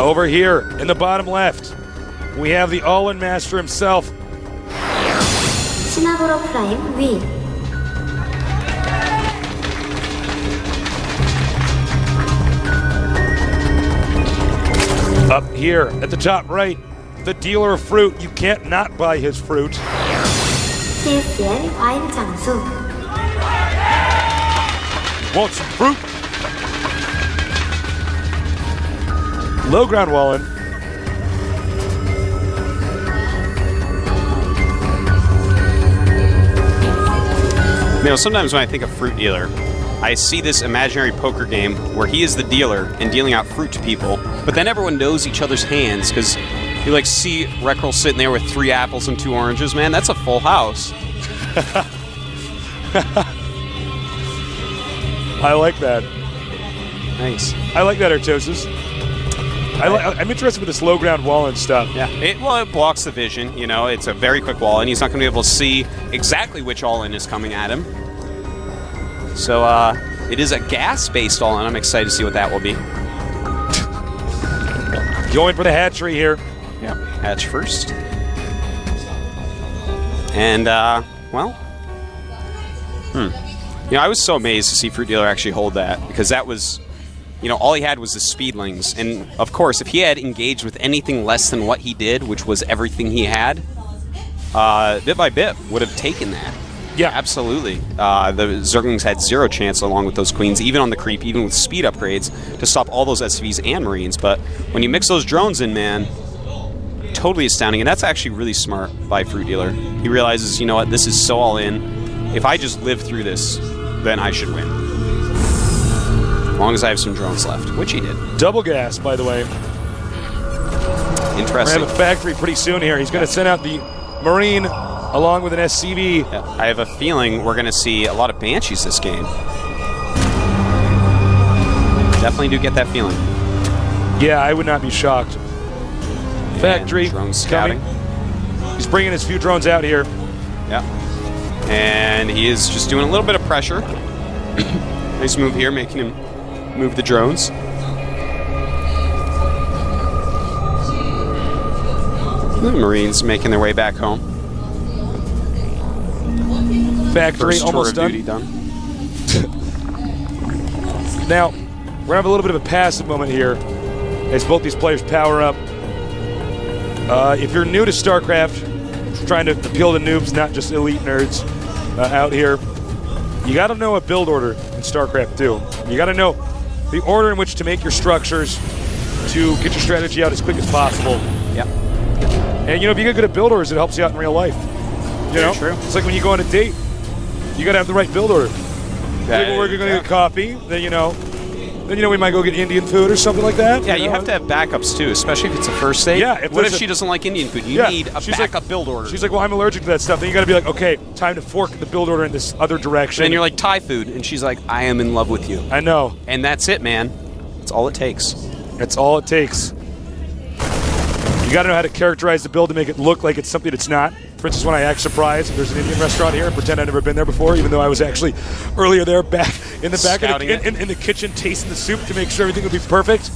Over here in the bottom left, we have the all-in master himself. 시나브로 프라임 위. Up here at the top right, the dealer of fruit. You can't not buy his fruit. GSL 와인 장수. Want some fruit? Low ground Wallen. You know, sometimes when I think of FruitDealer, I see this imaginary poker game where he is the dealer and dealing out fruit to people, but then everyone knows each other's hands because you like see Reckrell sitting there with 3 apples and 2 oranges. Man, that's a full house. I like that. Thanks. I like that, Artosis. I'm interested with this low ground wall and stuff. Yeah, it blocks the vision. You know, it's a very quick wall, and he's not going to be able to see exactly which all-in is coming at him. So it is a gas-based all-in. I'm excited to see what that will be. Going for the hatchery here. Yeah, hatch first. And, well, you know, I was so amazed to see FruitDealer actually hold that, because that was, you know, all he had was the speedlings. And, of course, if he had engaged with anything less than what he did, which was everything he had, BitByBit would have taken that. Yeah. Absolutely. The Zerglings had 0 chance along with those queens, even on the creep, even with speed upgrades, to stop all those SCVs and Marines. But when you mix those drones in, man, totally astounding. And that's actually really smart by FruitDealer. He realizes, you know what, this is so all in. If I just live through this, then I should win. As long as I have some drones left, which he did. Double gas, by the way. Interesting. We're going to have a factory pretty soon here. He's going to send out the Marine along with an SCV. Yeah, I have a feeling we're going to see a lot of Banshees this game. Definitely do get that feeling. Yeah, I would not be shocked. Factory drone scouting. Coming. He's bringing his few drones out here. Yeah. And he is just doing a little bit of pressure. Nice move here, making him move the drones. The Marines making their way back home. Factory First almost tour of done. duty done. Now, we're going to have a little bit of a passive moment here as both these players power up. If you're new to StarCraft, trying to appeal to noobs, not just elite nerds out here, you got to know a build order in StarCraft 2. You got to know the order in which to make your structures to get your strategy out as quick as possible. Yeah. And, you know, if you get good at build orders, it helps you out in real life. You know? True. It's like when you go on a date, you got to have the right build order. Like, we're going to get coffee, then, you know, we might go get Indian food or something like that. Yeah, you have to have backups too, especially if it's a first date. Yeah. What if she doesn't like Indian food? You need a backup build order. She's like, well, I'm allergic to that stuff. Then you got to be like, okay, time to fork the build order in this other direction. Then you're like, Thai food. And she's like, I am in love with you. I know. And that's it, man. That's all it takes. That's all it takes. You got to know how to characterize the build to make it look like it's something it's not. For instance, when I act surprised, there's an Indian restaurant here and pretend I've never been there before, even though I was actually earlier there back in the back of in the kitchen tasting the soup to make sure everything would be perfect.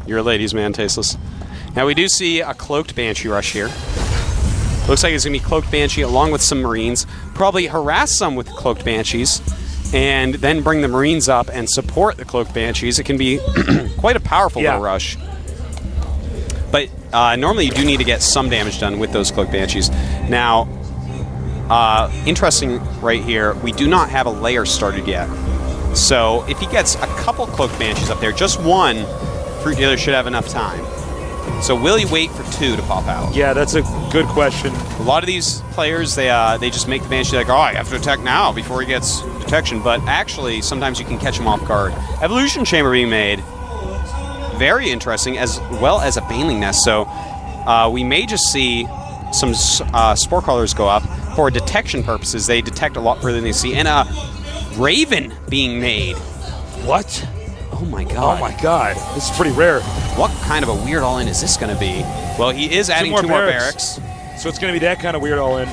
You're a ladies' man, Tasteless. Now we do see a cloaked Banshee rush here. Looks like it's going to be cloaked Banshee along with some Marines. Probably harass some with the cloaked Banshees and then bring the Marines up and support the cloaked Banshees. It can be quite a powerful little rush. But normally you do need to get some damage done with those Cloaked Banshees. Now, interesting right here, we do not have a layer started yet. So if he gets a couple Cloaked Banshees up there, just one, FruitDealer should have enough time. So will he wait for 2 to pop out? Yeah, that's a good question. A lot of these players, they just make the Banshee like, oh, I have to attack now before he gets detection. But actually, sometimes you can catch him off guard. Evolution Chamber being made. Very interesting, as well as a Baneling Nest. So we may just see some Spore Crawlers go up. For detection purposes, they detect a lot further than they see. And a Raven being made. What? Oh my god. Oh my god. This is pretty rare. What kind of a weird all-in is this going to be? Well, he is adding 2 more barracks. So it's going to be that kind of weird all-in.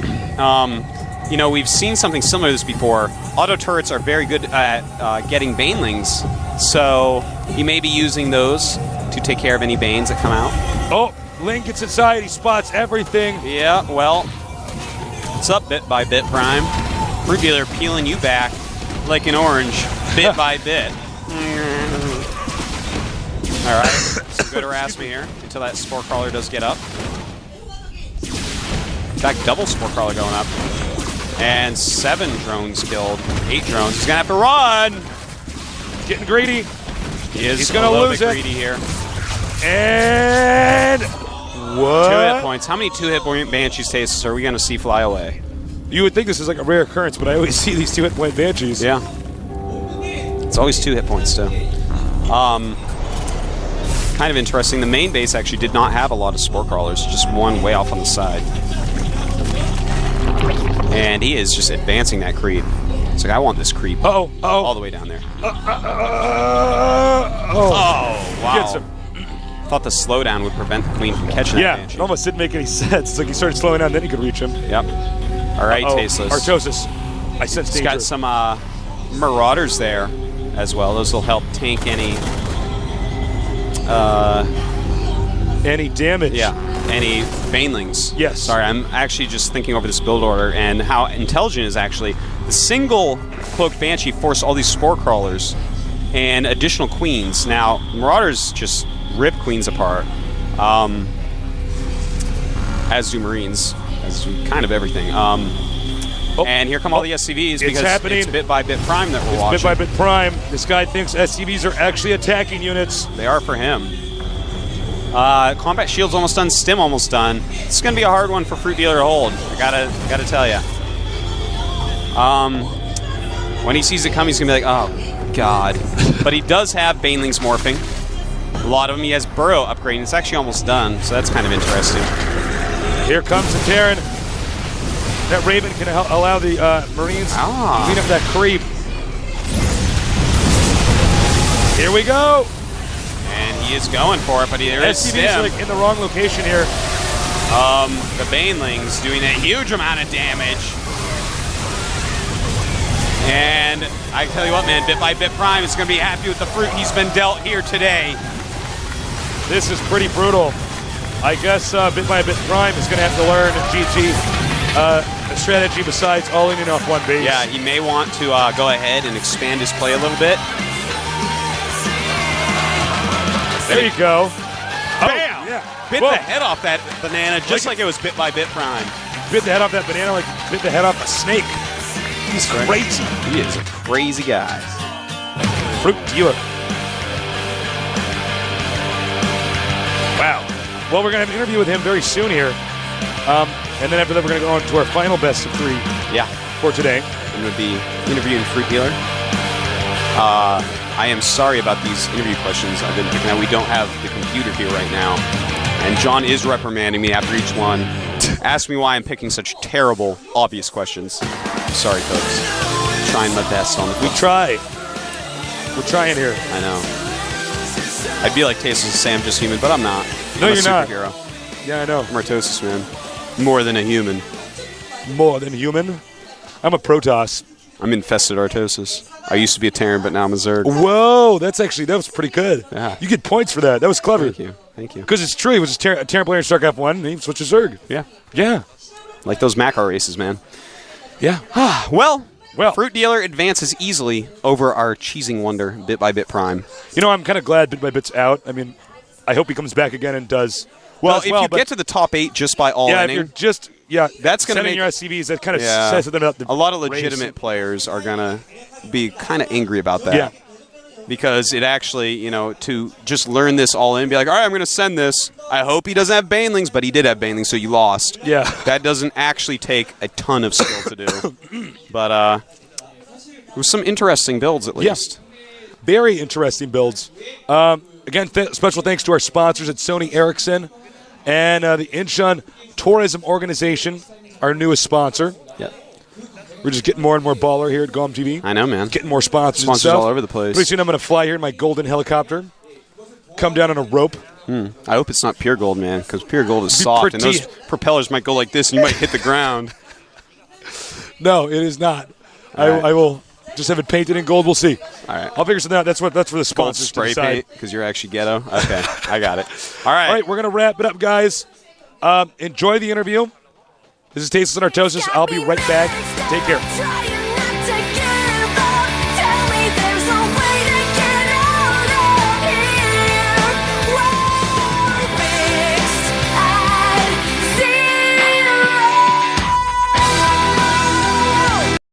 You know, we've seen something similar to this before. Auto turrets are very good at getting Banelings, so he may be using those to take care of any Banes that come out. Oh, Ling gets inside. He spots everything. Yeah, well, what's up, BitByBit Prime? FruitDealer peeling you back like an orange, bit by bit. All right, some good harass me here until that Spore Crawler does get up. In fact, double Spore Crawler going up. And 7 drones killed, 8 drones. He's going to have to run. Getting greedy. He's going to lose it. Greedy here. And what? 2 hit points. How many 2-hit point Banshees tastes are we going to see fly away? You would think this is like a rare occurrence, but I always see these 2-hit point Banshees. Yeah. It's always 2 hit points, too. Kind of interesting. The main base actually did not have a lot of Spore Crawlers, just one way off on the side. And he is just advancing that creep. It's like, I want this creep. All the way down there. Oh, wow. Gets him. Thought the slowdown would prevent the Queen from catching that Banshee. It almost didn't make any sense. It's like he started slowing down, then he could reach him. Yep. All right, Tasteless. Artosis. I sense danger. He's got some Marauders there as well. Those will help tank any damage. Yeah, any Banelings. Yes. Sorry, I'm actually just thinking over this build order and how intelligent is actually. The single Cloaked Banshee forced all these Spore Crawlers and additional Queens. Now, Marauders just rip Queens apart, as do Marines, as do kind of everything. And here come all the SCVs because it's BitByBit Prime that we're watching. BitByBit Prime. This guy thinks SCVs are actually attacking units. They are for him. Combat Shield's almost done. Stim almost done. It's going to be a hard one for FruitDealer to hold. I gotta tell you. When he sees it coming, he's going to be like, oh, God. But he does have Banelings morphing. A lot of them. He has Burrow upgrading. It's actually almost done, so that's kind of interesting. Here comes the Terran. That Raven can allow the Marines to clean up that creep. Here we go. And he is going for it, but there is SCV's like in the wrong location here. The Banelings doing a huge amount of damage. And I tell you what, man, BitByBit Prime is going to be happy with the fruit he's been dealt here today. This is pretty brutal. I guess BitByBit Prime is going to have to learn GG a strategy besides all in off one base. Yeah, he may want to go ahead and expand his play a little bit. There you go. Bam! Yeah. Bit the head off that banana just like it was BitByBit Prime. Bit the head off that banana like bit the head off a snake. He's crazy. He is a crazy guy. FruitDealer. Wow. Well, we're going to have an interview with him very soon here. And then after that, we're going to go on to our final best of 3 for today. I'm going to be interviewing FruitDealer. I am sorry about these interview questions I've been picking out. We don't have the computer here right now. And John is reprimanding me after each one. Ask me why I'm picking such terrible, obvious questions. Sorry, folks. Trying my best on it. We try. We're trying here. I know. I'd be like Tasteless and say I'm just human, but I'm not. No, I'm you're a not. superhero. Yeah, I know. I'm Artosis, man. More than a human. More than human? I'm a Protoss. I'm infested Artosis. I used to be a Terran, but now I'm a Zerg. Whoa, that was pretty good. Yeah. You get points for that. That was clever. Thank you. Because it's true. He was a Terran player in StarCraft 1, and he switched to Zerg. Yeah. Yeah. Like those Macro races, man. Yeah. Well, FruitDealer advances easily over our cheesing wonder, BitByBit Prime. You know, I'm kind of glad BitByBit's out. I mean, I hope he comes back again and does well. If you get to the top 8 just by all inning, if you're just that's going to make your SCVs. That kind of says something about the a lot of legitimate players are going to be kind of angry about that. Yeah. Because it actually, to just learn this all in, be like, all right, I'm going to send this. I hope he doesn't have Banelings, but he did have Banelings, so you lost. Yeah. That doesn't actually take a ton of skill to do. But it was some interesting builds, at least. Yeah. Very interesting builds. Again, special thanks to our sponsors at Sony Ericsson and the Incheon Tourism Organization, our newest sponsor. Yeah. We're just getting more and more baller here at GOM TV. I know, man. Getting more sponsors. Sponsors all over the place. Pretty soon I'm going to fly here in my golden helicopter, come down on a rope. I hope it's not pure gold, man, because pure gold is soft, and those propellers might go like this, and you might hit the ground. No, it is not. Right. I will just have it painted in gold. We'll see. All right. I'll figure something out. That's for the Gold sponsors to spray decide. paint because you're actually ghetto. Okay, I got it. All right. All right, we're going to wrap it up, guys. Enjoy the interview. This is Tasteless and Artosis. I'll be right back. Take care.